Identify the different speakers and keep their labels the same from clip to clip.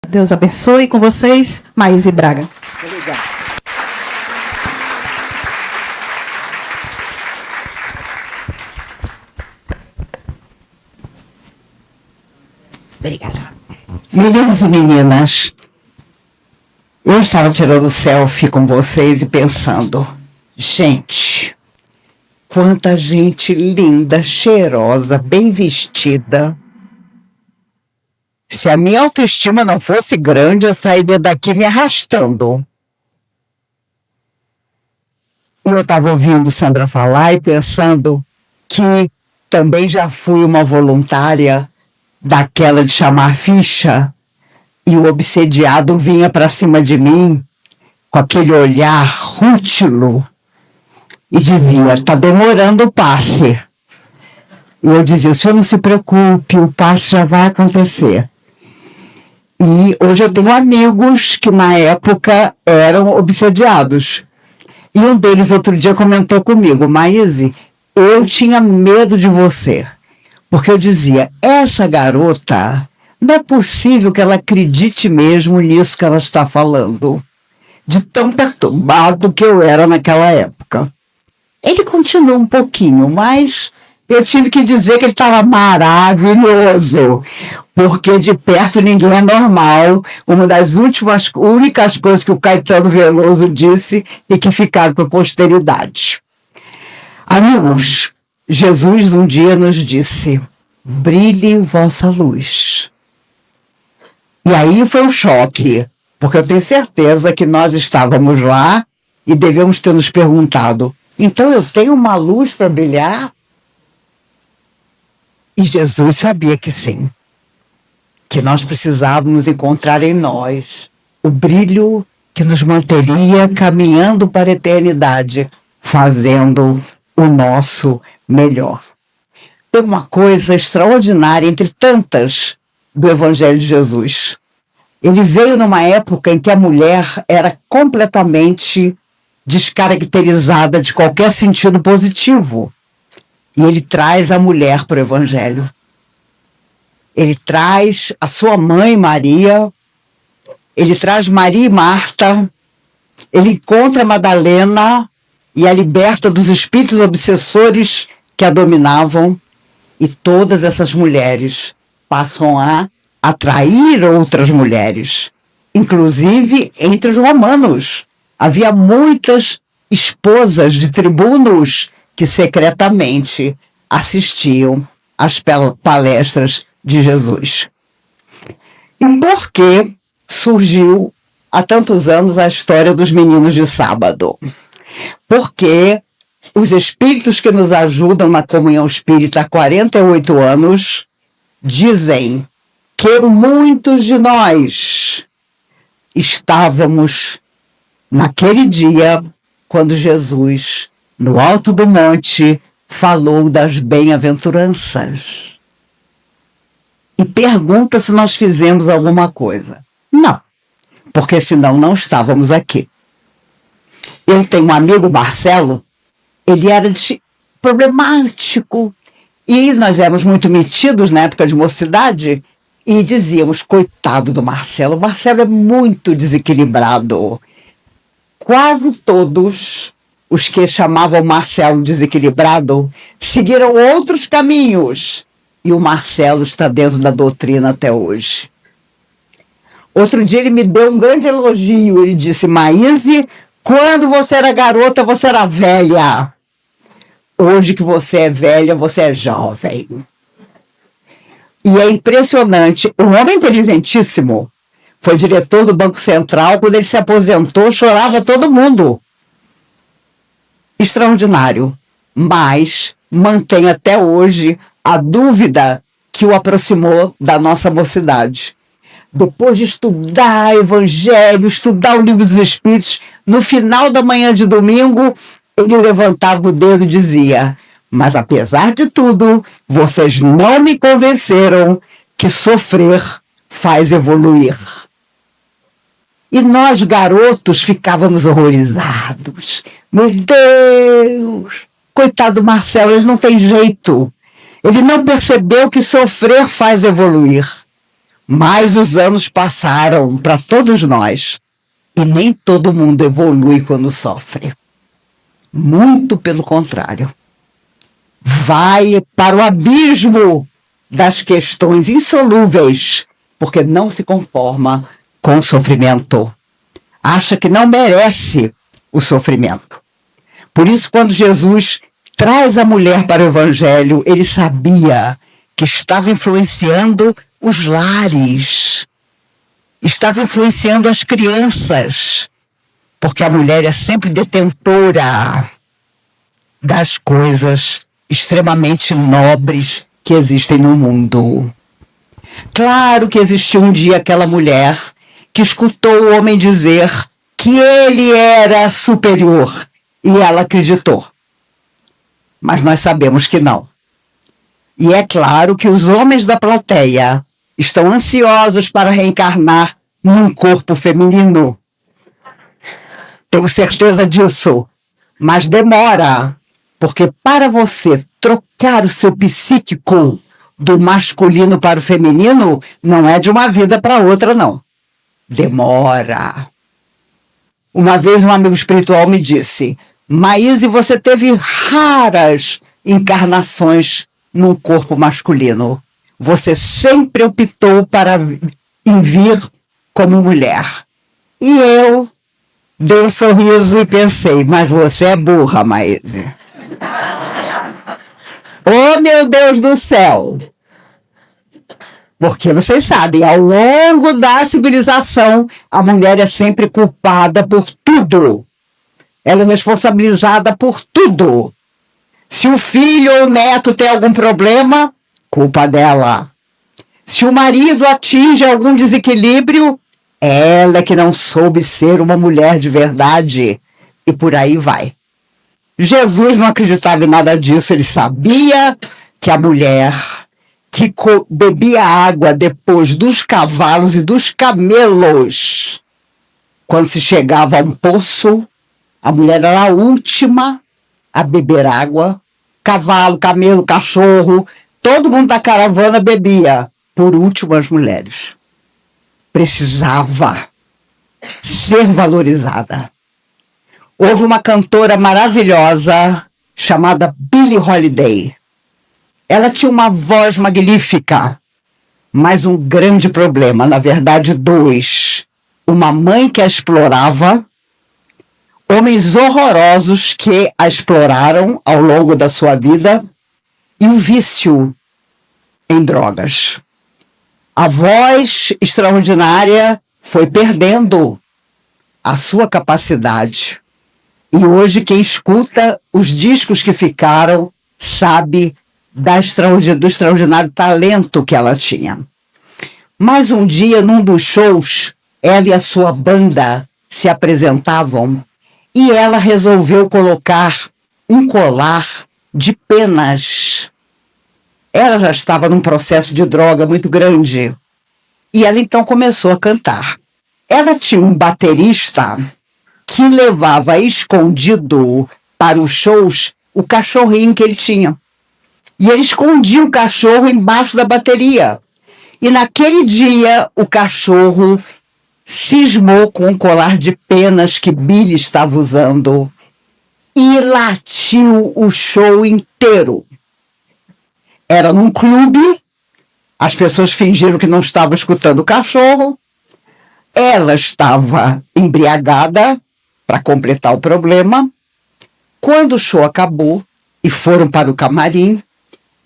Speaker 1: Deus abençoe com vocês, Maíse Braga.
Speaker 2: Obrigado. Obrigada. Meninos e meninas, eu estava tirando selfie com vocês e pensando, gente, quanta gente linda, cheirosa, bem vestida. Se a minha autoestima não fosse grande, eu sairia daqui me arrastando. Eu estava ouvindo Sandra falar e pensando que também já fui uma voluntária daquela de chamar ficha, e o obsediado vinha para cima de mim com aquele olhar rútilo e dizia, tá demorando o passe. E eu dizia, o senhor não se preocupe, o passe já vai acontecer. E hoje eu tenho amigos que na época eram obsediados. E um deles outro dia comentou comigo, Maíse, eu tinha medo de você. Porque eu dizia, essa garota, não é possível que ela acredite mesmo nisso que ela está falando. De tão perturbado que eu era naquela época. Ele continuou um pouquinho, mas eu tive que dizer que ele estava maravilhoso. Porque de perto ninguém é normal. Uma das únicas coisas que o Caetano Veloso disse e que ficaram para a posteridade. Amigos, Jesus um dia nos disse, brilhe vossa luz. E aí foi um choque, porque eu tenho certeza que nós estávamos lá e devemos ter nos perguntado, então eu tenho uma luz para brilhar? E Jesus sabia que sim, que nós precisávamos encontrar em nós o brilho que nos manteria caminhando para a eternidade, fazendo o nosso melhor. Tem uma coisa extraordinária entre tantas do Evangelho de Jesus. Ele veio numa época em que a mulher era completamente descaracterizada de qualquer sentido positivo. E ele traz a mulher para o Evangelho. Ele traz a sua mãe Maria, ele traz Maria e Marta, ele encontra Madalena e a liberta dos espíritos obsessores que a dominavam, e todas essas mulheres passam a atrair outras mulheres, inclusive entre os romanos. Havia muitas esposas de tribunos que secretamente assistiam às palestras de Jesus. E por que surgiu há tantos anos a história dos meninos de sábado? Porque os espíritos que nos ajudam na comunhão espírita há 48 anos dizem que muitos de nós estávamos naquele dia quando Jesus, no alto do monte, falou das bem-aventuranças. E pergunta se nós fizemos alguma coisa. Não, porque senão não estávamos aqui. Eu tenho um amigo, Marcelo, ele era problemático. E nós éramos muito metidos na época de mocidade e dizíamos, coitado do Marcelo, o Marcelo é muito desequilibrado. Quase todos os que chamavam Marcelo desequilibrado seguiram outros caminhos. E o Marcelo está dentro da doutrina até hoje. Outro dia ele me deu um grande elogio. Ele disse, Maíse, quando você era garota, você era velha. Hoje que você é velha, você é jovem. E é impressionante. Um homem inteligentíssimo. Foi diretor do Banco Central. Quando ele se aposentou, chorava todo mundo. Extraordinário. Mas mantém até hoje a dúvida que o aproximou da nossa mocidade. Depois de estudar Evangelho, estudar o Livro dos Espíritos, no final da manhã de domingo, ele levantava o dedo e dizia, mas apesar de tudo, vocês não me convenceram que sofrer faz evoluir. E nós, garotos, ficávamos horrorizados. Meu Deus! Coitado do Marcelo, ele não tem jeito. Ele não percebeu que sofrer faz evoluir. Mas os anos passaram para todos nós e nem todo mundo evolui quando sofre. Muito pelo contrário. Vai para o abismo das questões insolúveis, porque não se conforma com o sofrimento. Acha que não merece o sofrimento. Por isso, quando Jesus traz a mulher para o Evangelho, ele sabia que estava influenciando os lares, estava influenciando as crianças, porque a mulher é sempre detentora das coisas extremamente nobres que existem no mundo. Claro que existiu um dia aquela mulher que escutou o homem dizer que ele era superior e ela acreditou. Mas nós sabemos que não. E é claro que os homens da plateia estão ansiosos para reencarnar num corpo feminino. Tenho certeza disso. Mas demora, porque para você trocar o seu psíquico do masculino para o feminino, não é de uma vida para outra, não. Demora. Uma vez um amigo espiritual me disse: Maíse, você teve raras encarnações num corpo masculino. Você sempre optou para vir como mulher. E eu dei um sorriso e pensei: mas você é burra, Maíse. Oh, meu Deus do céu! Porque vocês sabem, ao longo da civilização, a mulher é sempre culpada por tudo. Ela é responsabilizada por tudo. Se o filho ou o neto tem algum problema, culpa dela. Se o marido atinge algum desequilíbrio, ela é que não soube ser uma mulher de verdade. E por aí vai. Jesus não acreditava em nada disso. Ele sabia que a mulher que bebia água depois dos cavalos e dos camelos, quando se chegava a um poço, a mulher era a última a beber água. Cavalo, camelo, cachorro, todo mundo da caravana bebia. Por último, as mulheres. Precisava ser valorizada. Houve uma cantora maravilhosa chamada Billie Holiday. Ela tinha uma voz magnífica, mas um grande problema, na verdade, dois. Uma mãe que a explorava, homens horrorosos que a exploraram ao longo da sua vida e o vício em drogas. A voz extraordinária foi perdendo a sua capacidade. E hoje quem escuta os discos que ficaram sabe do extraordinário talento que ela tinha. Mas um dia, num dos shows, ela e a sua banda se apresentavam e ela resolveu colocar um colar de penas. Ela já estava num processo de droga muito grande. E ela então começou a cantar. Ela tinha um baterista que levava escondido para os shows o cachorrinho que ele tinha. E ele escondia o cachorro embaixo da bateria. E naquele dia, o cachorro cismou com um colar de penas que Billie estava usando e latiu o show inteiro. Era num clube, as pessoas fingiram que não estavam escutando o cachorro, ela estava embriagada para completar o problema. Quando o show acabou e foram para o camarim,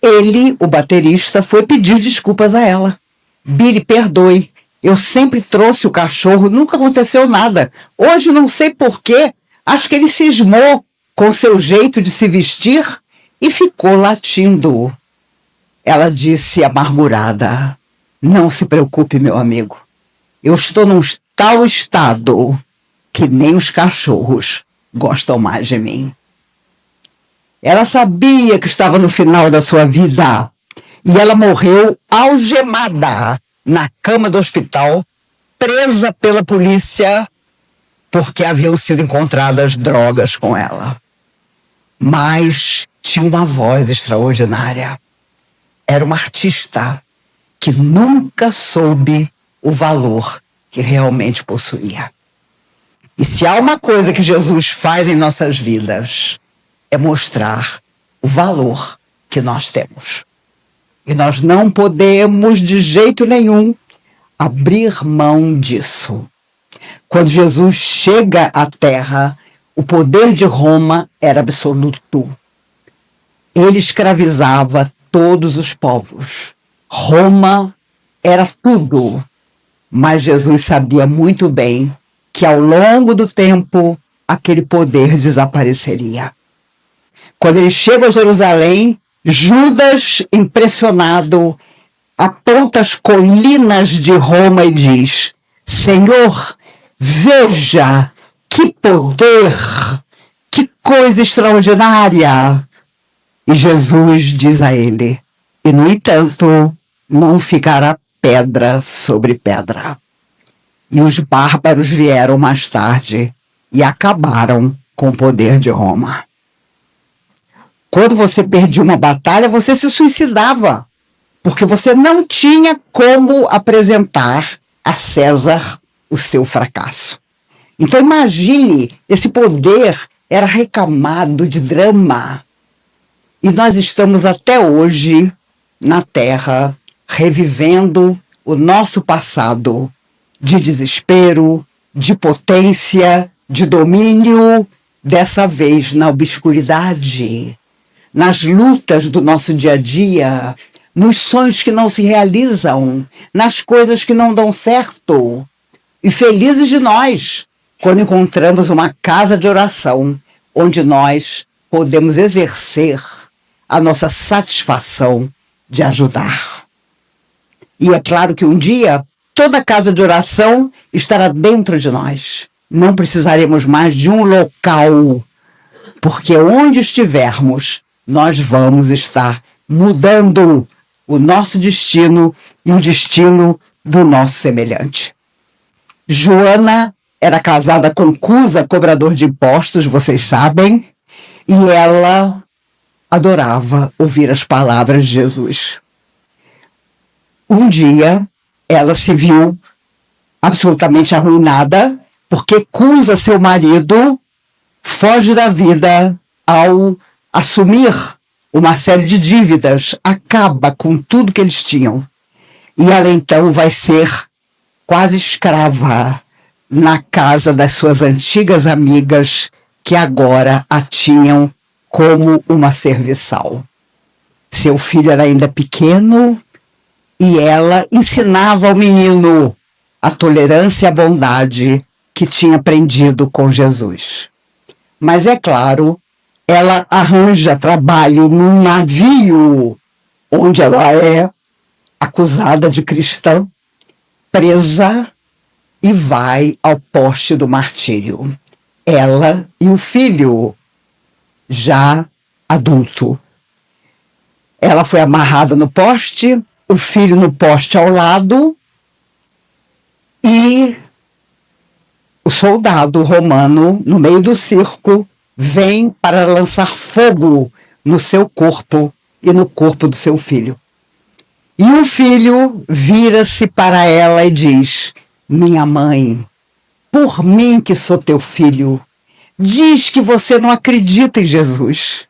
Speaker 2: ele, o baterista, foi pedir desculpas a ela. Billie, perdoe, eu sempre trouxe o cachorro, nunca aconteceu nada. Hoje não sei porquê, acho que ele cismou com seu jeito de se vestir e ficou latindo. Ela disse amargurada: não se preocupe, meu amigo, eu estou num tal estado que nem os cachorros gostam mais de mim. Ela sabia que estava no final da sua vida e ela morreu algemada na cama do hospital, presa pela polícia porque haviam sido encontradas drogas com ela. Mas tinha uma voz extraordinária. Era uma artista que nunca soube o valor que realmente possuía. E se há uma coisa que Jesus faz em nossas vidas, é mostrar o valor que nós temos. E nós não podemos, de jeito nenhum, abrir mão disso. Quando Jesus chega à Terra, o poder de Roma era absoluto. Ele escravizava todos os povos. Roma era tudo. Mas Jesus sabia muito bem que ao longo do tempo aquele poder desapareceria. Quando ele chega a Jerusalém, Judas, impressionado, aponta as colinas de Roma e diz: Senhor, veja que poder, que coisa extraordinária. E Jesus diz a ele: e no entanto, não ficará pedra sobre pedra. E os bárbaros vieram mais tarde e acabaram com o poder de Roma. Quando você perdia uma batalha, você se suicidava, porque você não tinha como apresentar a César o seu fracasso. Então imagine, esse poder era recamado de drama. E nós estamos até hoje na Terra revivendo o nosso passado de desespero, de potência, de domínio, dessa vez na obscuridade, nas lutas do nosso dia a dia, nos sonhos que não se realizam, nas coisas que não dão certo. E felizes de nós quando encontramos uma casa de oração onde nós podemos exercer a nossa satisfação de ajudar. E é claro que um dia toda casa de oração estará dentro de nós. Não precisaremos mais de um local, porque onde estivermos, nós vamos estar mudando o nosso destino e o destino do nosso semelhante. Joana era casada com Cusa, cobrador de impostos, vocês sabem, e ela adorava ouvir as palavras de Jesus. Um dia, ela se viu absolutamente arruinada, porque Cusa, seu marido, foge da vida ao assumir uma série de dívidas, acaba com tudo que eles tinham. E ela então vai ser quase escrava na casa das suas antigas amigas, que agora a tinham como uma serviçal. Seu filho era ainda pequeno e ela ensinava ao menino a tolerância e a bondade que tinha aprendido com Jesus. Mas é claro, ela arranja trabalho num navio onde ela é acusada de cristã, presa e vai ao poste do martírio. Ela e o filho, já adulto. Ela foi amarrada no poste, o filho no poste ao lado, e o soldado romano, no meio do circo, vem para lançar fogo no seu corpo e no corpo do seu filho. E o filho vira-se para ela e diz: minha mãe, por mim que sou teu filho, diz que você não acredita em Jesus.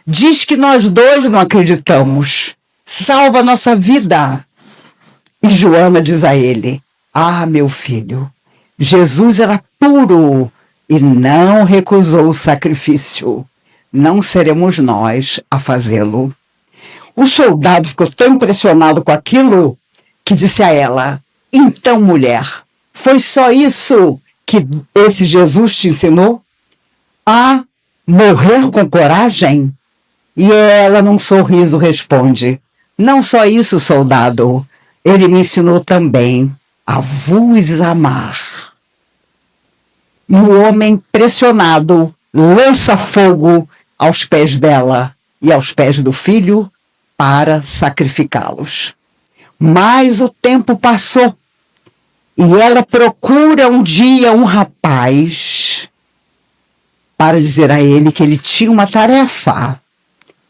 Speaker 2: Diz que nós dois não acreditamos. Salva a nossa vida. E Joana diz a ele: ah, meu filho, Jesus era puro e não recusou o sacrifício. Não seremos nós a fazê-lo. O soldado ficou tão impressionado com aquilo que disse a ela: então, mulher, foi só isso que esse Jesus te ensinou? A morrer com coragem? E ela, num sorriso, responde: não só isso, soldado, ele me ensinou também a vos amar. E o homem, impressionado, lança fogo aos pés dela e aos pés do filho para sacrificá-los. Mas o tempo passou e ela procura um dia um rapaz para dizer a ele que ele tinha uma tarefa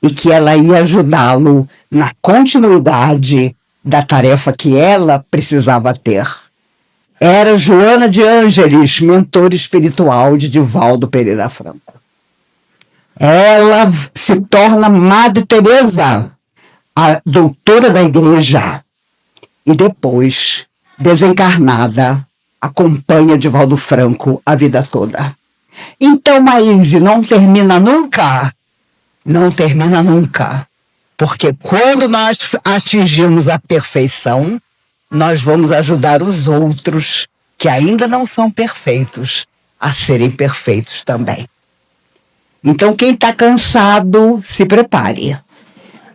Speaker 2: e que ela ia ajudá-lo na continuidade da tarefa que ela precisava ter. Era Joana de Ângeles, mentora espiritual de Divaldo Pereira Franco. Ela se torna Madre Teresa, a doutora da igreja, e depois, desencarnada, acompanha Divaldo Franco a vida toda. Então, Maíse, não termina nunca? Não termina nunca. Porque quando nós atingirmos a perfeição, nós vamos ajudar os outros que ainda não são perfeitos a serem perfeitos também. Então, quem está cansado, se prepare.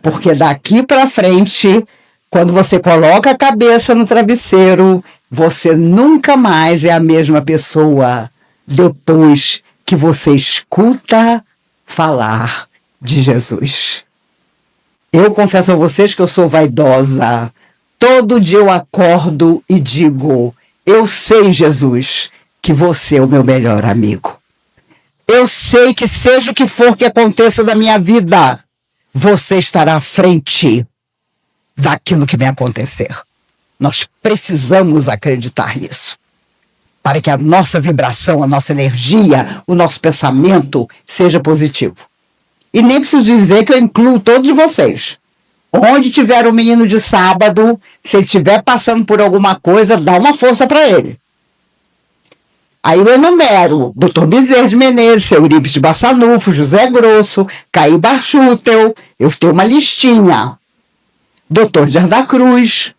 Speaker 2: Porque daqui para frente, quando você coloca a cabeça no travesseiro, você nunca mais é a mesma pessoa depois que você escuta falar de Jesus. Eu confesso a vocês que eu sou vaidosa. Todo dia eu acordo e digo: eu sei, Jesus, que você é o meu melhor amigo. Eu sei que seja o que for que aconteça na minha vida, você estará à frente daquilo que me acontecer. Nós precisamos acreditar nisso, para que a nossa vibração, a nossa energia, o nosso pensamento seja positivo. E nem preciso dizer que eu incluo todos vocês. Onde tiver um menino de sábado, se ele estiver passando por alguma coisa, dá uma força para ele. Aí eu enumero: Dr. Bezerra de Menezes, Eurípides de Bassanufo, José Grosso, Caí Barchutel, eu tenho uma listinha. Dr. Dias da Cruz.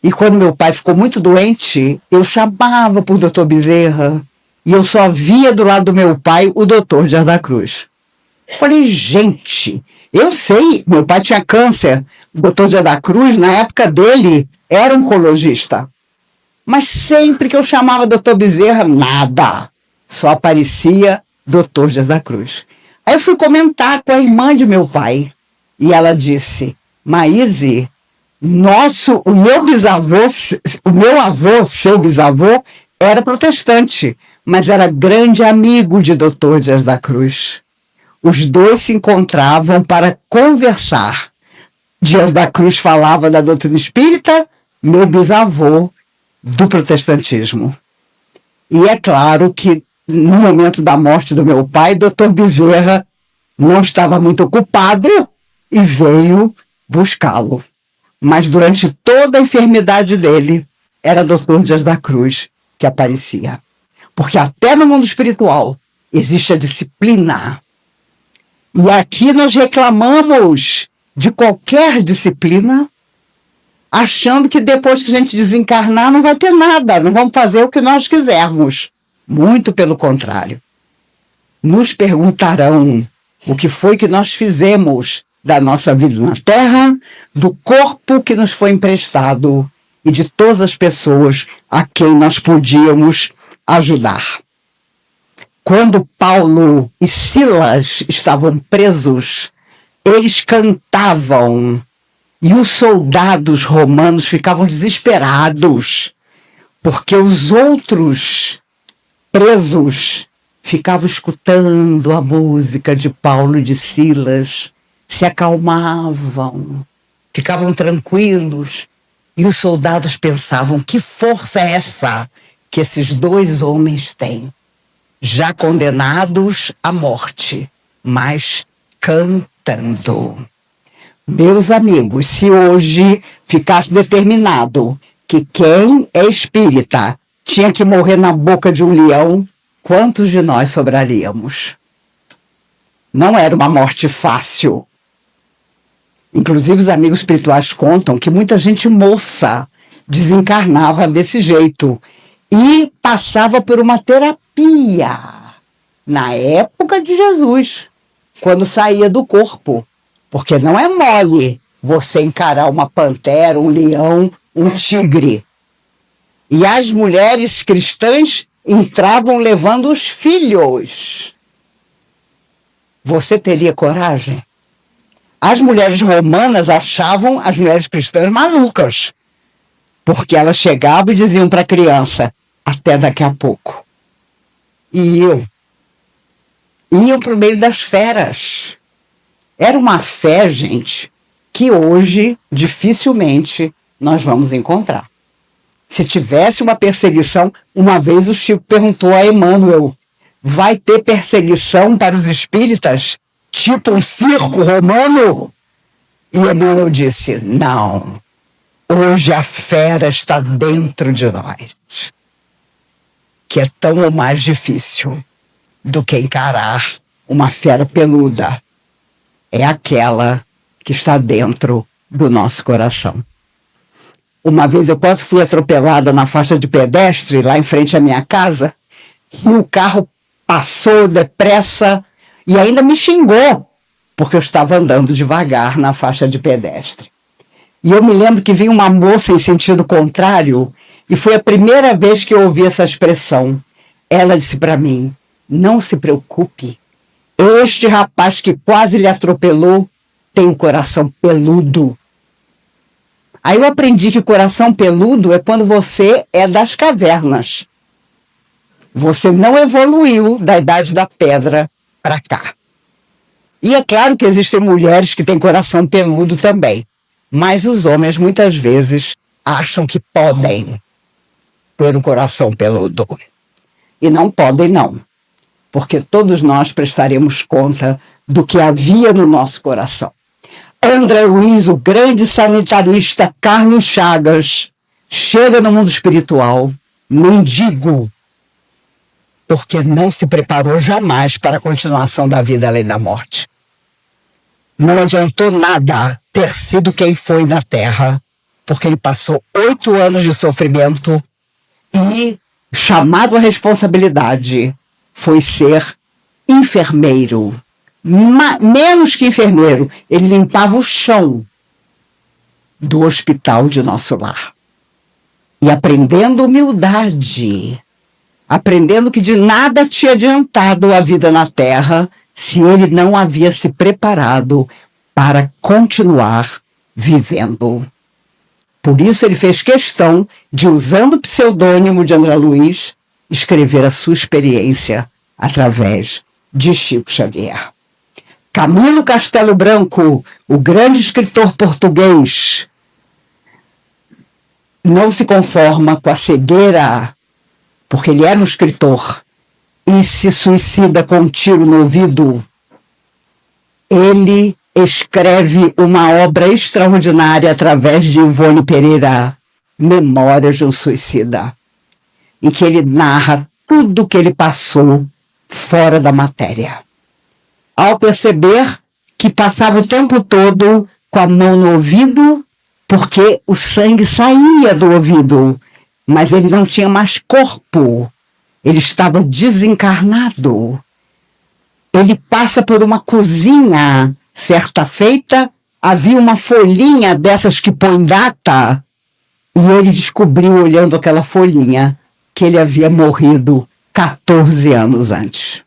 Speaker 2: E quando meu pai ficou muito doente, eu chamava por Dr. Bezerra e eu só via do lado do meu pai o Dr. Dias da Cruz. Falei, gente, eu sei, meu pai tinha câncer. O Dr. Dias da Cruz, na época dele, era oncologista. Mas sempre que eu chamava Dr. Bezerra, nada. Só aparecia Dr. Dias da Cruz. Aí eu fui comentar com a irmã de meu pai. E ela disse: Maíse, o meu avô, seu bisavô, era protestante, mas era grande amigo de Dr. Dias da Cruz. Os dois se encontravam para conversar. Dias da Cruz falava da doutrina espírita, meu bisavô do protestantismo. E é claro que no momento da morte do meu pai, Dr. Bezerra não estava muito ocupado e veio buscá-lo. Mas durante toda a enfermidade dele, era Dr. Dias da Cruz que aparecia. Porque até no mundo espiritual existe a disciplina. E aqui nós reclamamos de qualquer disciplina, achando que depois que a gente desencarnar não vai ter nada, não vamos fazer o que nós quisermos. Muito pelo contrário. Nos perguntarão o que foi que nós fizemos da nossa vida na Terra, do corpo que nos foi emprestado e de todas as pessoas a quem nós podíamos ajudar. Quando Paulo e Silas estavam presos, eles cantavam e os soldados romanos ficavam desesperados, porque os outros presos ficavam escutando a música de Paulo e de Silas, se acalmavam, ficavam tranquilos, e os soldados pensavam: que força é essa que esses dois homens têm, já condenados à morte, mas cantando. Meus amigos, se hoje ficasse determinado que quem é espírita tinha que morrer na boca de um leão, quantos de nós sobraríamos? Não era uma morte fácil. Inclusive, os amigos espirituais contam que muita gente moça desencarnava desse jeito e passava por uma terapia na época de Jesus, quando saía do corpo. Porque não é mole você encarar uma pantera, um leão, um tigre. E as mulheres cristãs entravam levando os filhos. Você teria coragem? As mulheres romanas achavam as mulheres cristãs malucas, porque elas chegavam e diziam para a criança: até daqui a pouco. E iam para o meio das feras. Era uma fé, gente, que hoje dificilmente nós vamos encontrar. Se tivesse uma perseguição, uma vez o Chico perguntou a Emmanuel: vai ter perseguição para os espíritas, tipo um circo romano? E Emmanuel disse: não, hoje a fera está dentro de nós, que é tão ou mais difícil do que encarar uma fera peluda. É aquela que está dentro do nosso coração. Uma vez eu quase fui atropelada na faixa de pedestre, lá em frente à minha casa, e o carro passou depressa e ainda me xingou, porque eu estava andando devagar na faixa de pedestre. E eu me lembro que vinha uma moça em sentido contrário, e foi a primeira vez que eu ouvi essa expressão. Ela disse para mim: não se preocupe, este rapaz que quase lhe atropelou tem um coração peludo. Aí eu aprendi que coração peludo é quando você é das cavernas. Você não evoluiu da idade da pedra para cá. E é claro que existem mulheres que têm coração peludo também, mas os homens muitas vezes acham que podem ter um coração peludo. E não podem, não, porque todos nós prestaremos conta do que havia no nosso coração. André Luiz, o grande sanitarista Carlos Chagas, chega no mundo espiritual mendigo, porque não se preparou jamais para a continuação da vida além da morte. Não adiantou nada ter sido quem foi na Terra, porque ele passou 8 anos de sofrimento e, chamado à responsabilidade, foi ser enfermeiro. Menos que enfermeiro, ele limpava o chão do hospital de nosso lar. E aprendendo humildade, aprendendo que de nada tinha adiantado a vida na Terra se ele não havia se preparado para continuar vivendo. Por isso ele fez questão de, usando o pseudônimo de André Luiz, escrever a sua experiência através de Chico Xavier. Camilo Castelo Branco, o grande escritor português, não se conforma com a cegueira, porque ele era um escritor, e se suicida com um tiro no ouvido. Ele escreve uma obra extraordinária através de Ivone Pereira, Memórias de um Suicida, em que ele narra tudo o que ele passou fora da matéria. Ao perceber que passava o tempo todo com a mão no ouvido, porque o sangue saía do ouvido, mas ele não tinha mais corpo, ele estava desencarnado. Ele passa por uma cozinha, certa feita, havia uma folhinha dessas que põe data, e ele descobriu, olhando aquela folhinha, que ele havia morrido 14 anos antes.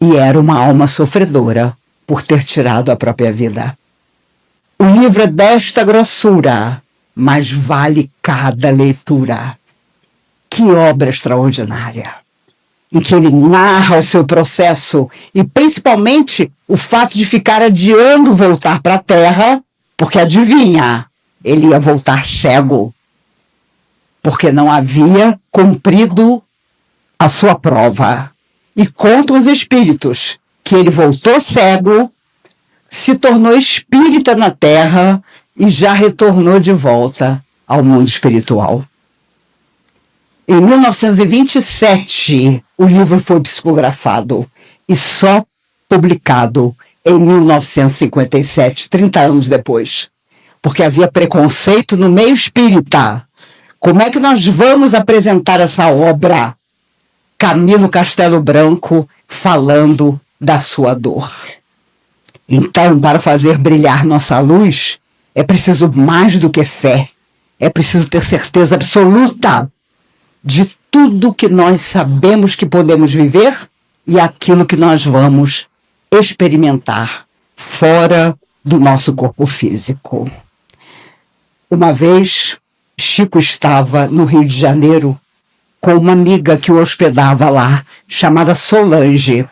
Speaker 2: E era uma alma sofredora por ter tirado a própria vida. O livro é desta grossura, mas vale cada leitura. Que obra extraordinária! Em que ele narra o seu processo e principalmente o fato de ficar adiando voltar para a Terra, porque adivinha, ele ia voltar cego, porque não havia cumprido a sua prova. E conta os espíritos que ele voltou cego, se tornou espírita na Terra e já retornou de volta ao mundo espiritual. Em 1927, o livro foi psicografado e só publicado em 1957, 30 anos depois, porque havia preconceito no meio espírita. Como é que nós vamos apresentar essa obra? Camilo Castelo Branco falando da sua dor. Então, para fazer brilhar nossa luz, é preciso mais do que fé. É preciso ter certeza absoluta de tudo que nós sabemos que podemos viver e aquilo que nós vamos experimentar fora do nosso corpo físico. Uma vez, Chico estava no Rio de Janeiro com uma amiga que o hospedava lá, chamada Solange.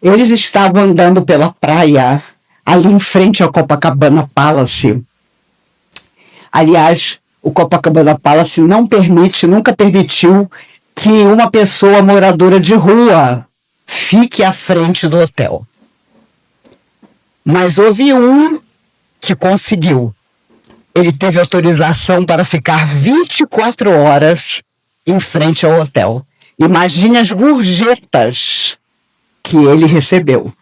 Speaker 2: Eles estavam andando pela praia, ali em frente ao Copacabana Palace. Aliás, o Copacabana Palace nunca permitiu que uma pessoa moradora de rua fique à frente do hotel. Mas houve um que conseguiu. Ele teve autorização para ficar 24 horas em frente ao hotel. Imagine as gorjetas que ele recebeu.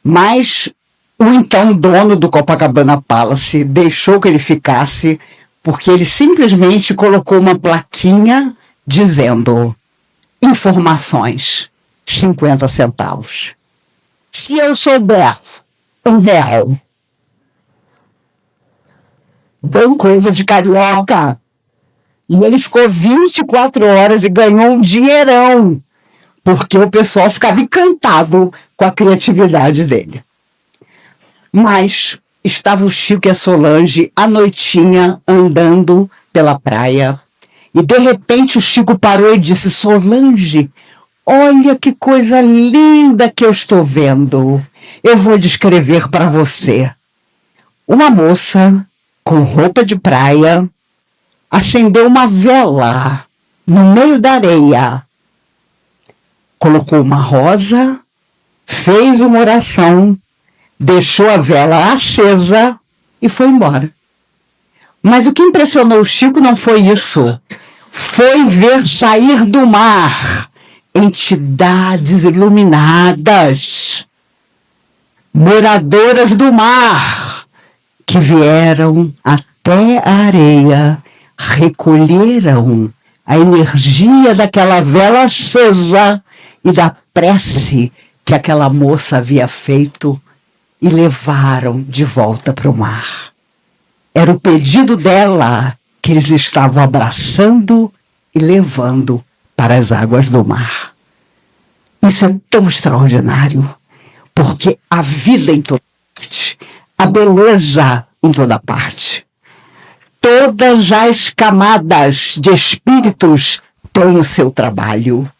Speaker 2: Mas o então dono do Copacabana Palace deixou que ele ficasse porque ele simplesmente colocou uma plaquinha dizendo: informações, 50 centavos. Se eu souber R$1, bem coisa de carioca. E ele ficou 24 horas e ganhou um dinheirão, porque o pessoal ficava encantado com a criatividade dele. Mas estava o Chico e a Solange à noitinha andando pela praia. E de repente o Chico parou e disse: Solange, olha que coisa linda que eu estou vendo. Eu vou descrever para você. Uma moça com roupa de praia acendeu uma vela no meio da areia. Colocou uma rosa, fez uma oração, deixou a vela acesa e foi embora. Mas o que impressionou o Chico não foi isso. Foi ver sair do mar entidades iluminadas, moradoras do mar, que vieram até a areia, recolheram a energia daquela vela acesa e da prece que aquela moça havia feito e levaram de volta para o mar. Era o pedido dela que eles estavam abraçando e levando para as águas do mar. Isso é tão extraordinário, porque a vida em toda parte, a beleza em toda parte, todas as camadas de espíritos têm o seu trabalho.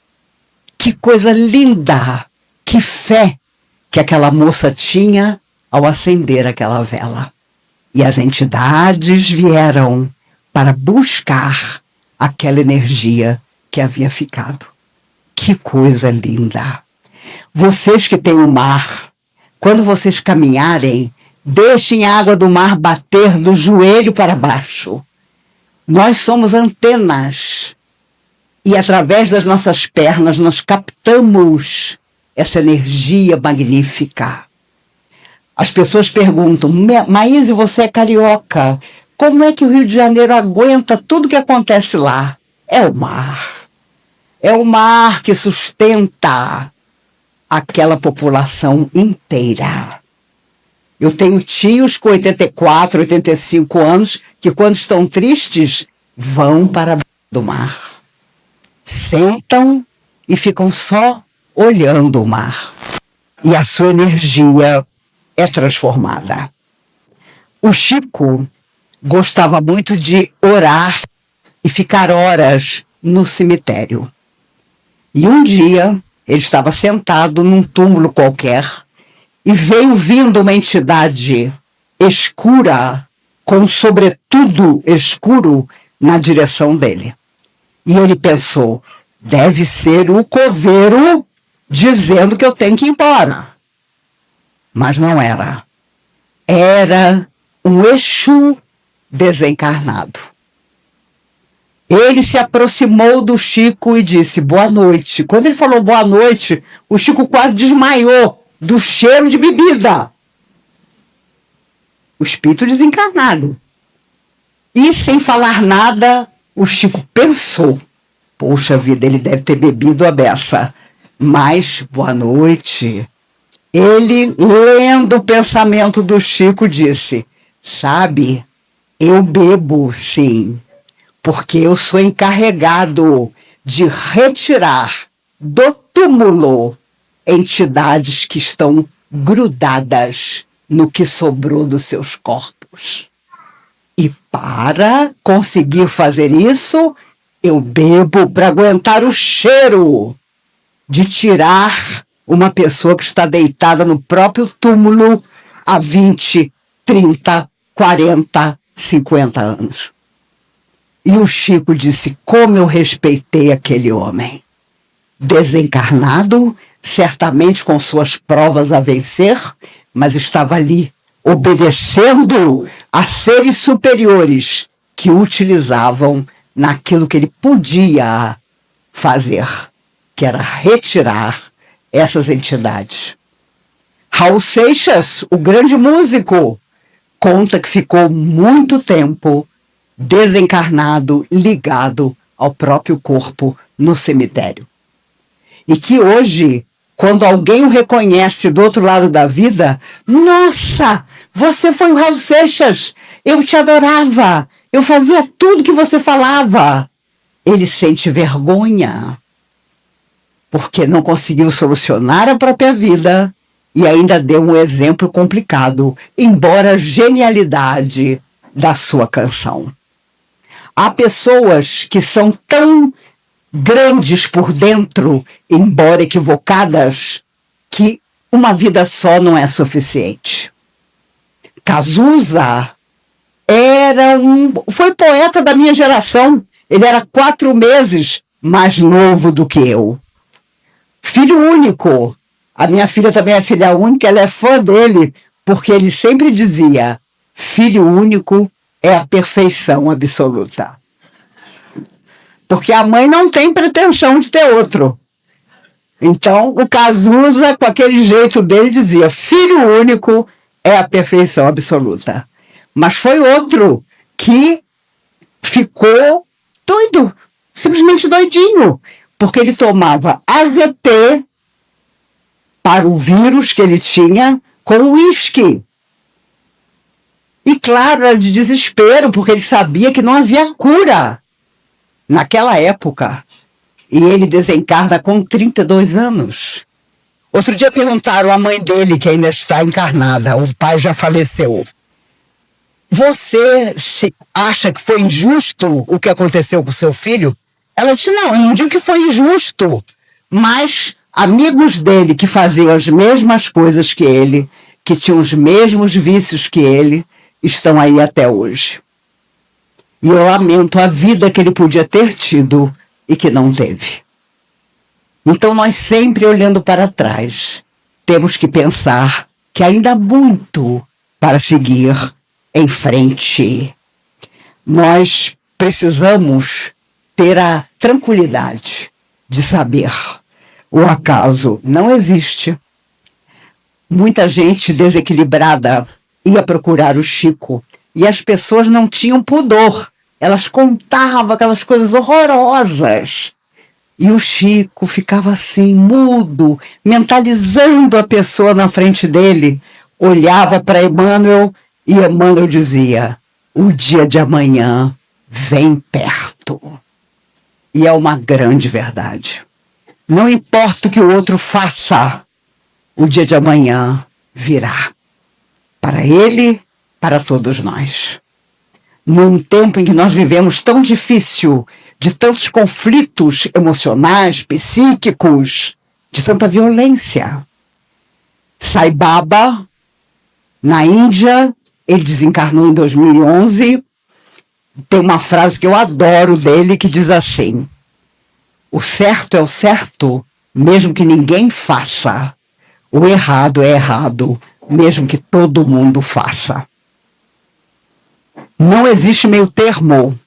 Speaker 2: Que coisa linda, que fé que aquela moça tinha ao acender aquela vela. E as entidades vieram para buscar aquela energia que havia ficado. Que coisa linda! Vocês que têm o mar, quando vocês caminharem, deixem a água do mar bater do joelho para baixo. Nós somos antenas e através das nossas pernas nós captamos essa energia magnífica. As pessoas perguntam: Maíse, você é carioca, como é que o Rio de Janeiro aguenta tudo que acontece lá? É o mar. É o mar que sustenta aquela população inteira. Eu tenho tios com 84, 85 anos que, quando estão tristes, vão para do mar. Sentam e ficam só olhando o mar. E a sua energia é transformada. O Chico gostava muito de orar e ficar horas no cemitério. E um dia, ele estava sentado num túmulo qualquer e veio vindo uma entidade escura, com um sobretudo escuro, na direção dele. E ele pensou: deve ser o coveiro dizendo que eu tenho que ir embora. Mas não era. Era um Exu desencarnado. Ele se aproximou do Chico e disse: boa noite. Quando ele falou boa noite, o Chico quase desmaiou do cheiro de bebida. O espírito desencarnado. E sem falar nada, o Chico pensou: poxa vida, ele deve ter bebido a beça. Mas, boa noite. Ele, lendo o pensamento do Chico, disse: sabe, eu bebo sim, porque eu sou encarregado de retirar do túmulo entidades que estão grudadas no que sobrou dos seus corpos. E para conseguir fazer isso, eu bebo para aguentar o cheiro de tirar uma pessoa que está deitada no próprio túmulo há 20, 30, 40, 50 anos. E o Chico disse: como eu respeitei aquele homem. Desencarnado, certamente com suas provas a vencer, mas estava ali, obedecendo a seres superiores que o utilizavam naquilo que ele podia fazer, que era retirar essas entidades. Raul Seixas, o grande músico, conta que ficou muito tempo desencarnado, ligado ao próprio corpo no cemitério. E que hoje, quando alguém o reconhece do outro lado da vida, nossa, você foi o Raul Seixas, eu te adorava, eu fazia tudo que você falava. Ele sente vergonha, porque não conseguiu solucionar a própria vida e ainda deu um exemplo complicado, embora a genialidade da sua canção. Há pessoas que são tão grandes por dentro, embora equivocadas, que uma vida só não é suficiente. Cazuza foi poeta da minha geração. Ele era 4 meses mais novo do que eu. Filho único. A minha filha também é filha única, ela é fã dele, porque ele sempre dizia: filho único é a perfeição absoluta. Porque a mãe não tem pretensão de ter outro. Então, o Cazuza, com aquele jeito dele, dizia: filho único é a perfeição absoluta. Mas foi outro que ficou doido, simplesmente doidinho, porque ele tomava AZT para o vírus que ele tinha com uísque. E claro, era de desespero, porque ele sabia que não havia cura naquela época. E ele desencarna com 32 anos. Outro dia perguntaram à mãe dele, que ainda está encarnada, o pai já faleceu: você acha que foi injusto o que aconteceu com seu filho? Ela disse: não, eu não digo que foi injusto, mas amigos dele que faziam as mesmas coisas que ele, que tinham os mesmos vícios que ele, estão aí até hoje. E eu lamento a vida que ele podia ter tido e que não teve. Então nós sempre, olhando para trás, temos que pensar que ainda há muito para seguir em frente. Nós precisamos ter a tranquilidade de saber: o acaso não existe. Muita gente desequilibrada ia procurar o Chico e as pessoas não tinham pudor. Elas contavam aquelas coisas horrorosas. E o Chico ficava assim, mudo, mentalizando a pessoa na frente dele. Olhava para Emmanuel e Emmanuel dizia: o dia de amanhã vem perto. E é uma grande verdade. Não importa o que o outro faça, o dia de amanhã virá. Para ele, para todos nós. Num tempo em que nós vivemos tão difícil, de tantos conflitos emocionais, psíquicos, de tanta violência. Sai Baba, na Índia, ele desencarnou em 2011, tem uma frase que eu adoro dele que diz assim: o certo é o certo, mesmo que ninguém faça. O errado é errado, mesmo que todo mundo faça. Não existe meio termo.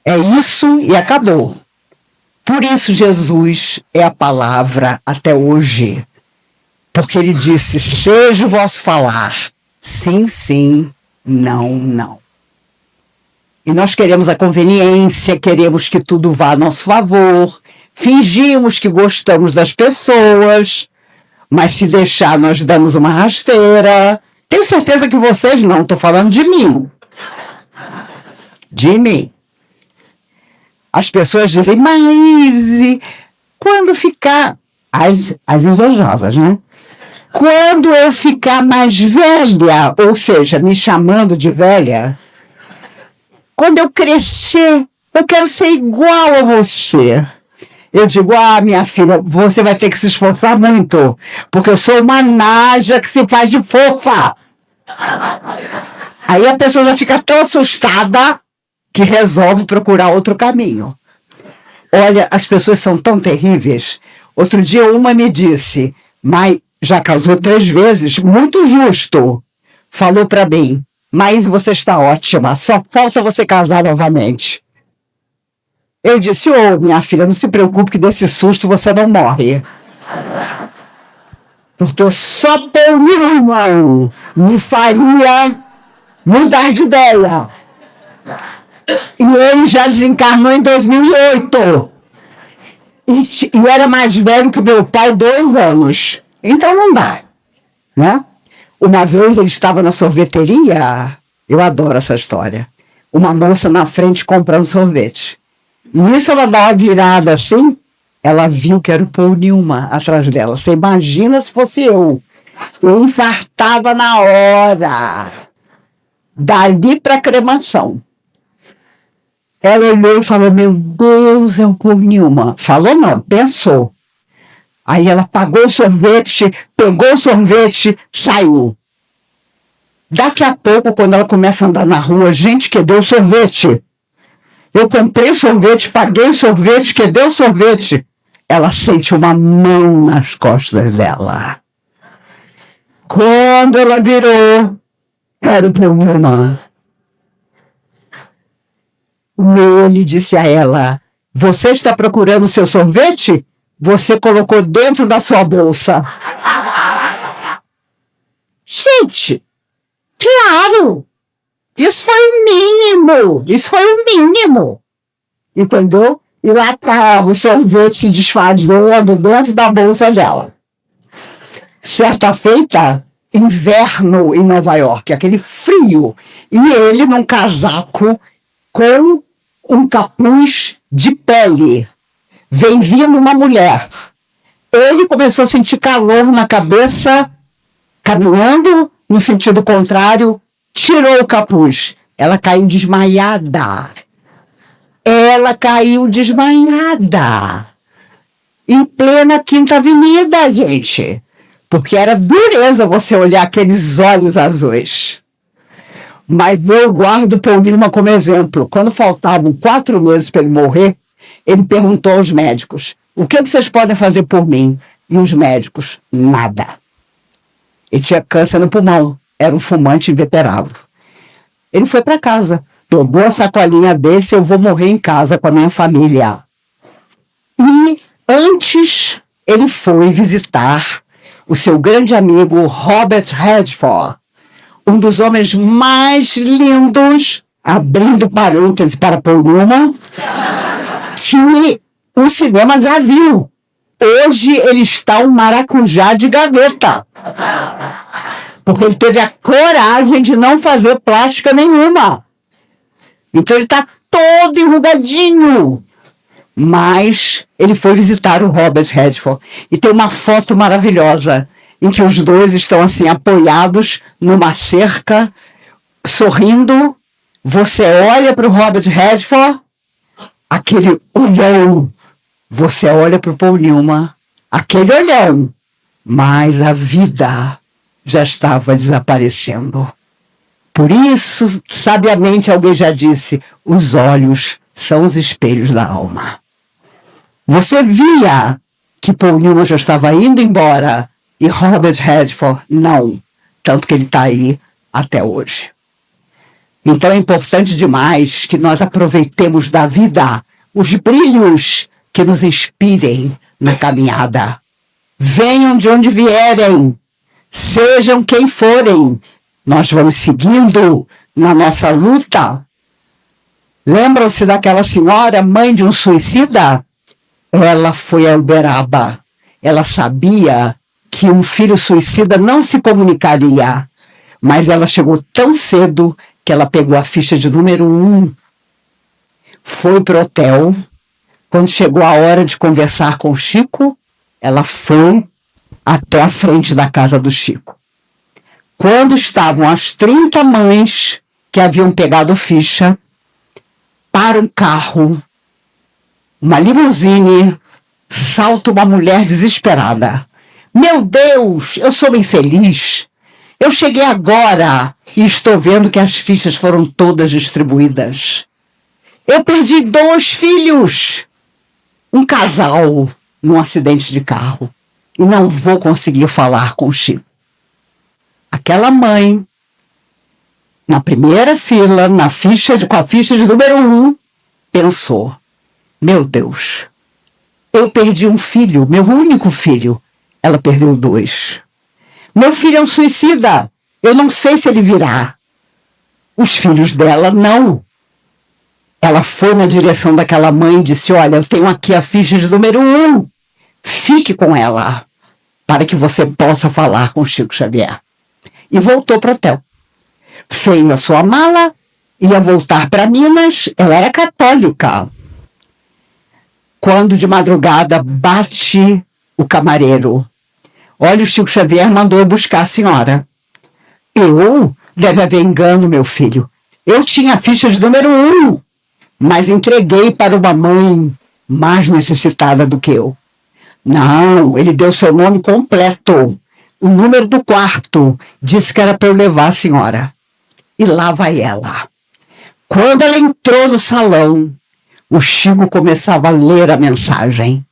Speaker 2: É isso e acabou. Por isso Jesus é a palavra até hoje. Porque ele disse: seja o vosso falar, sim, sim, não, não. E nós queremos a conveniência, queremos que tudo vá a nosso favor, fingimos que gostamos das pessoas, mas se deixar nós damos uma rasteira. Tenho certeza que vocês não, estou falando de mim. De mim. As pessoas dizem: mas quando ficar... As invejosas, né? Quando eu ficar mais velha, ou seja, me chamando de velha, quando eu crescer, eu quero ser igual a você. Eu digo: minha filha, você vai ter que se esforçar muito, porque eu sou uma naja que se faz de fofa. Aí a pessoa já fica tão assustada que resolve procurar outro caminho. Olha, as pessoas são tão terríveis. Outro dia uma me disse, mas já casou 3 vezes, muito justo. Falou para mim, mas você está ótima, só falta você casar novamente. Eu disse, minha filha, não se preocupe que desse susto você não morre. Porque só por mim, irmão, me faria mudar de ideia. E ele já desencarnou em 2008. E era mais velho que meu pai 2 anos. Então não dá, né? Uma vez ele estava na sorveteria, eu adoro essa história, uma moça na frente comprando sorvete. Nisso ela dá uma virada assim, ela viu que era o Paul Newman atrás dela. Você imagina se fosse eu infartava na hora. Dali para cremação. Ela olhou e falou, meu Deus, é o Paul Newman. Falou não, pensou. Aí ela pagou o sorvete, pegou o sorvete, saiu. Daqui a pouco, quando ela começa a andar na rua, gente, que deu sorvete. Eu comprei sorvete, paguei sorvete, que deu sorvete. Ela sente uma mão nas costas dela. Quando ela virou, era o Paul Newman. Ele disse a ela, você está procurando seu sorvete? Você colocou dentro da sua bolsa. Gente, claro! Isso foi o mínimo! Isso foi o mínimo! Entendeu? E lá estava o sorvete se desfazendo dentro da bolsa dela. Certa feita, inverno em Nova York, aquele frio. E ele num casaco com um capuz de pele. Vem vindo uma mulher. Ele começou a sentir calor na cabeça, caminhando no sentido contrário, tirou o capuz. Ela caiu desmaiada. Ela caiu desmaiada. Em plena Quinta Avenida, gente. Porque era dureza você olhar aqueles olhos azuis. Mas eu guardo o Paul Newman como exemplo. Quando faltavam 4 meses para ele morrer, ele perguntou aos médicos, o que vocês podem fazer por mim? E os médicos, nada. Ele tinha câncer no pulmão, era um fumante inveterado. Ele foi para casa, pegou a sacolinha dele, disse, eu vou morrer em casa com a minha família. E antes ele foi visitar o seu grande amigo Robert Redford, um dos homens mais lindos, abrindo parênteses para Paul Newman, que o cinema já viu. Hoje ele está um maracujá de gaveta. Porque ele teve a coragem de não fazer plástica nenhuma. Então ele está todo enrugadinho. Mas ele foi visitar o Robert Redford. E tem uma foto maravilhosa em que os dois estão assim apoiados numa cerca, sorrindo. Você olha para o Robert Redford, aquele olhão. Você olha para o Paul Newman, aquele olhão. Mas a vida já estava desaparecendo. Por isso, sabiamente, alguém já disse, os olhos são os espelhos da alma. Você via que Paul Newman já estava indo embora e Robert Redford não. Tanto que ele está aí até hoje. Então é importante demais que nós aproveitemos da vida os brilhos que nos inspirem na caminhada. Venham de onde vierem, sejam quem forem, nós vamos seguindo na nossa luta. Lembram-se daquela senhora, mãe de um suicida? Ela foi a Uberaba. Ela sabia que um filho suicida não se comunicaria, mas ela chegou tão cedo que ela pegou a ficha de número 1, foi para o hotel. Quando chegou a hora de conversar com o Chico, ela foi até a frente da casa do Chico. Quando estavam as 30 mães que haviam pegado ficha, para um carro, uma limusine, salta uma mulher desesperada. Meu Deus, eu sou infeliz. Eu cheguei agora e estou vendo que as fichas foram todas distribuídas. Eu perdi 2 filhos. Um casal num acidente de carro. E não vou conseguir falar com o Chico. Aquela mãe, na primeira fila, com a ficha de número 1, pensou: meu Deus, eu perdi um filho, meu único filho. Ela perdeu 2. Meu filho é um suicida. Eu não sei se ele virá. Os filhos dela, não. Ela foi na direção daquela mãe e disse: olha, eu tenho aqui a ficha de número 1. Fique com ela, para que você possa falar com Chico Xavier. E voltou para o hotel. Fez a sua mala, ia voltar para Minas. Ela era católica. Quando de madrugada bate o camareiro: olha, o Chico Xavier mandou eu buscar a senhora. Deve haver engano, meu filho. Eu tinha a ficha de número 1, mas entreguei para uma mãe mais necessitada do que eu. Não, ele deu seu nome completo, o número do quarto, disse que era para eu levar a senhora. E lá vai ela. Quando ela entrou no salão, o Chico começava a ler a mensagem.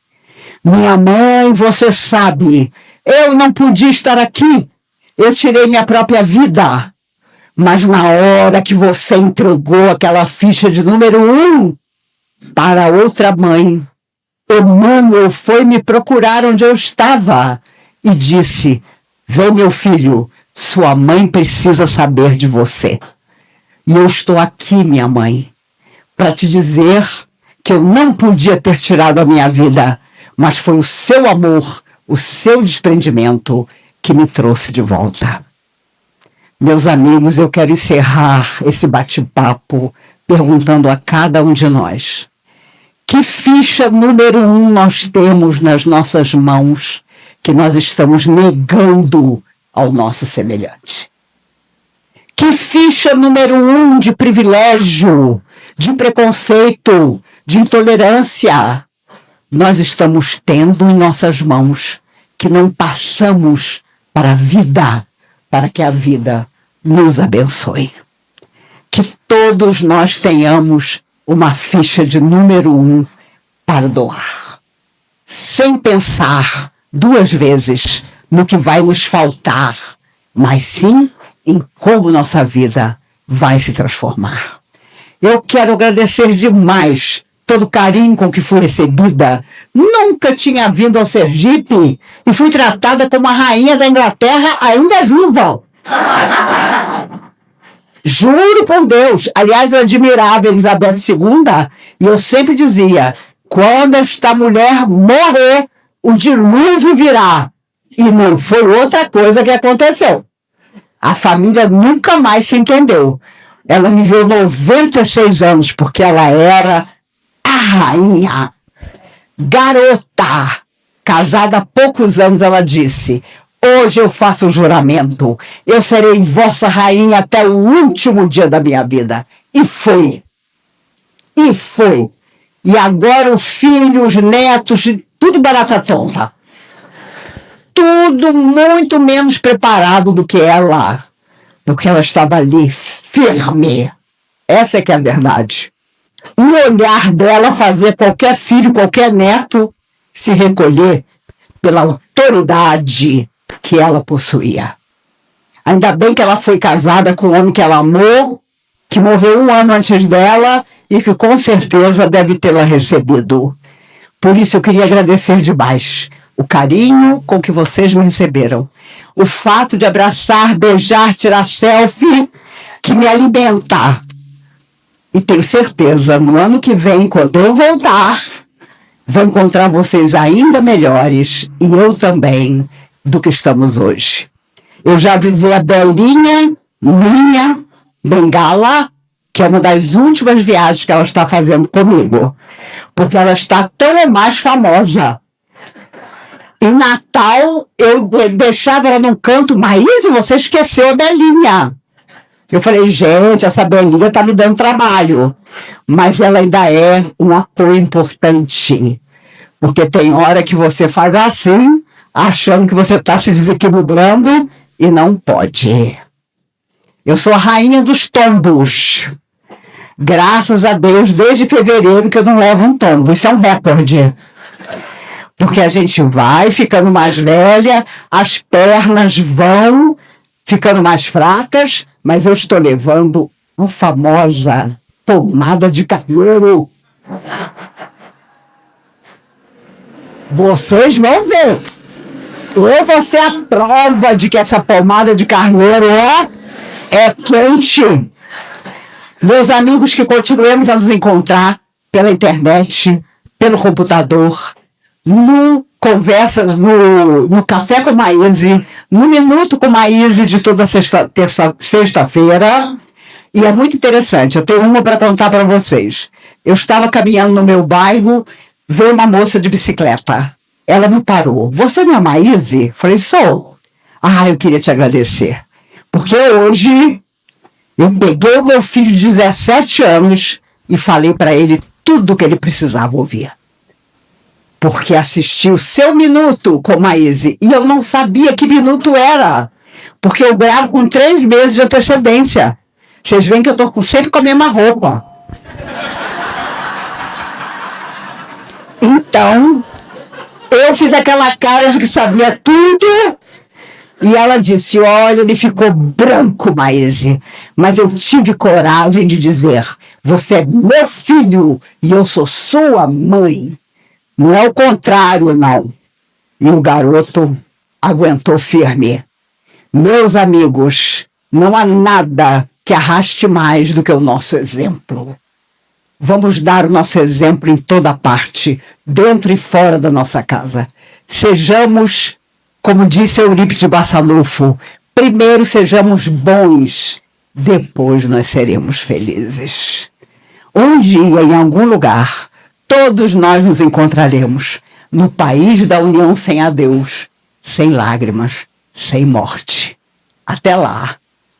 Speaker 2: Minha mãe, você sabe, eu não podia estar aqui. Eu tirei minha própria vida. Mas na hora que você entregou aquela ficha de número 1 para outra mãe, Emmanuel foi me procurar onde eu estava e disse: vem, meu filho, sua mãe precisa saber de você. E eu estou aqui, minha mãe, para te dizer que eu não podia ter tirado a minha vida, mas foi o seu amor, o seu desprendimento que me trouxe de volta. Meus amigos, eu quero encerrar esse bate-papo perguntando a cada um de nós: que ficha número 1 nós temos nas nossas mãos que nós estamos negando ao nosso semelhante? Que ficha número 1 de privilégio, de preconceito, de intolerância nós estamos tendo em nossas mãos que não passamos para a vida, para que a vida nos abençoe? Que todos nós tenhamos uma ficha de número 1 para doar, sem pensar 2 vezes no que vai nos faltar, mas sim em como nossa vida vai se transformar. Eu quero agradecer demais todo o carinho com que fui recebida. Nunca tinha vindo ao Sergipe e fui tratada como a rainha da Inglaterra ainda viva. Juro por Deus. Aliás, eu admirava Elizabeth II e eu sempre dizia: quando esta mulher morrer, o dilúvio virá. E não foi outra coisa que aconteceu. A família nunca mais se entendeu. Ela viveu 96 anos porque ela era a rainha. Garota, casada há poucos anos, ela disse: hoje eu faço um juramento, eu serei vossa rainha até o último dia da minha vida. E foi. E foi. E agora os filhos, os netos, tudo barata tonta. Tudo muito menos preparado do que ela. Porque ela estava ali, firme. Essa é que é a verdade. O olhar dela fazia qualquer filho, qualquer neto se recolher pela autoridade que ela possuía. Ainda bem que ela foi casada com um homem que ela amou, que morreu 1 ano antes dela e que com certeza deve tê-la recebido. Por isso eu queria agradecer demais o carinho com que vocês me receberam. O fato de abraçar, beijar, tirar selfie, que me alimenta. E tenho certeza, no ano que vem, quando eu voltar, vou encontrar vocês ainda melhores, e eu também, do que estamos hoje. Eu já avisei a Belinha, minha bengala, que é uma das últimas viagens que ela está fazendo comigo, porque ela está tão ou mais famosa. Em Natal, eu deixava ela num canto: Maíse, você esqueceu a Belinha. Eu falei: gente, essa Belinha está me dando trabalho. Mas ela ainda é um apoio importante. Porque tem hora que você faz assim, achando que você está se desequilibrando, e não pode. Eu sou a rainha dos tombos. Graças a Deus, desde fevereiro que eu não levo um tombo. Isso é um recorde. Porque a gente vai ficando mais velha, as pernas vão ficando mais fracas, mas eu estou levando a famosa pomada de carneiro. Vocês vão ver. Ou você é a prova de que essa pomada de carneiro é quente. Meus amigos, que continuemos a nos encontrar pela internet, pelo computador, no Conversas, no Café com Maíse, no Minuto com Maíse de toda sexta-feira. E é muito interessante, eu tenho uma para contar para vocês. Eu estava caminhando no meu bairro, veio uma moça de bicicleta. Ela me parou. Você não é Maíse? Falei, sou. Eu queria te agradecer. Porque hoje eu peguei o meu filho de 17 anos e falei para ele tudo o que ele precisava ouvir. Porque assisti o seu Minuto com Maíse e eu não sabia que minuto era. Porque eu gravo com 3 meses de antecedência. Vocês veem que eu estou sempre com a mesma roupa. Então, eu fiz aquela cara de que sabia tudo. E ela disse, olha, ele ficou branco, Maíse. Mas eu tive coragem de dizer, você é meu filho e eu sou sua mãe. Não é o contrário, não. E o garoto aguentou firme. Meus amigos, não há nada que arraste mais do que o nosso exemplo. Vamos dar o nosso exemplo em toda parte, dentro e fora da nossa casa. Sejamos, como disse Eurípides Barçanufo, primeiro sejamos bons, depois nós seremos felizes. Um dia, em algum lugar, todos nós nos encontraremos no país da união sem adeus, sem lágrimas, sem morte. Até lá,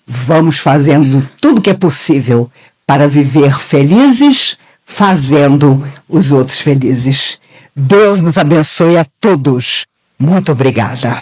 Speaker 2: vamos fazendo tudo que é possível para viver felizes, fazendo os outros felizes. Deus nos abençoe a todos. Muito obrigada.